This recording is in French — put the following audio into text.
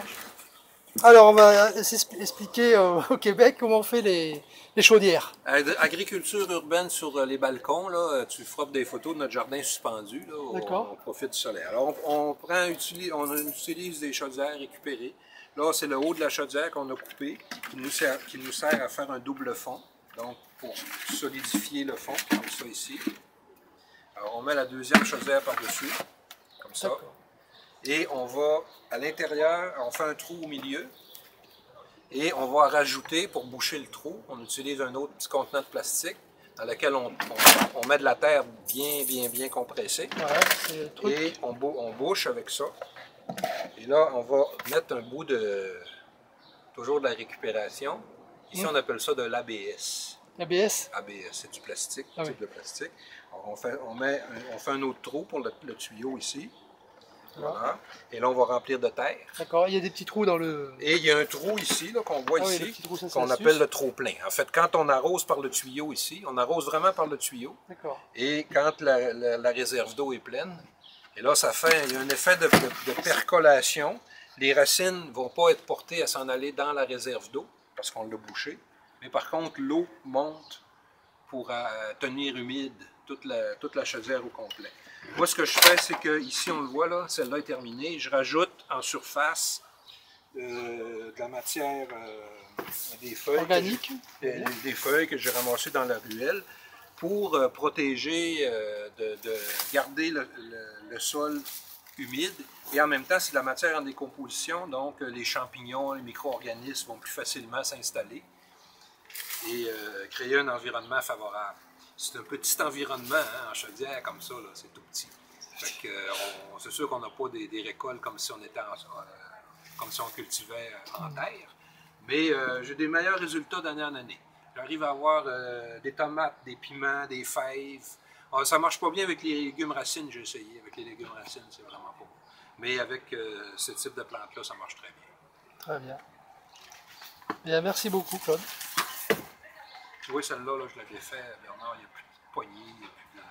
marche. Alors, on va expliquer au Québec comment on fait les chaudières. Agriculture urbaine sur les balcons, là, tu frappes des photos de notre jardin suspendu, là, on profite du soleil. Alors on utilise des chaudières récupérées. Là, c'est le haut de la chaudière qu'on a coupé, qui nous sert à faire un double fond, donc pour solidifier le fond, comme ça ici. Alors on met la deuxième chaudière par-dessus, comme ça. Et on va, à l'intérieur, on fait un trou au milieu. Et on va rajouter, pour boucher le trou, on utilise un autre petit contenant de plastique dans lequel on met de la terre bien compressée. Ouais, et on bouche avec ça. Et là, on va mettre un bout toujours de la récupération. Ici, on appelle ça de l'ABS. ABS? ABS, c'est du plastique, type de plastique. Alors, on fait un autre trou pour le tuyau ici. Voilà. Et là, on va remplir de terre. D'accord, il y a des petits trous dans le... Et il y a un trou ici, qu'on voit ici, qu'on appelle le trop-plein. En fait, quand on arrose par le tuyau ici, on arrose vraiment par le tuyau. D'accord. Et quand la réserve d'eau est pleine, et là, il y a un effet de percolation. Les racines ne vont pas être portées à s'en aller dans la réserve d'eau, parce qu'on l'a bouché. Mais par contre, l'eau monte pour tenir humide toute la chaudière au complet. Moi, ce que je fais, c'est que ici, on le voit, là, celle-là est terminée. Je rajoute en surface de la matière, des feuilles organiques, des feuilles que j'ai ramassées dans la ruelle pour protéger, de garder le sol humide. Et en même temps, c'est de la matière en décomposition, donc les champignons, les micro-organismes vont plus facilement s'installer et créer un environnement favorable. C'est un petit environnement, hein, en chaudière comme ça, c'est tout petit. C'est sûr qu'on n'a pas des récoltes comme si on était comme si on cultivait en terre, mais j'ai des meilleurs résultats d'année en année. J'arrive à avoir des tomates, des piments, des fèves. Alors, ça ne marche pas bien avec les légumes racines, j'ai essayé. Avec les légumes racines, c'est vraiment pas bon. Mais avec ce type de plante-là, ça marche très bien. Très bien. Bien, merci beaucoup, Claude. Tu vois, celle-là, je l'avais fait, Bernard, il n'y a plus de poignée, il n'y a plus de...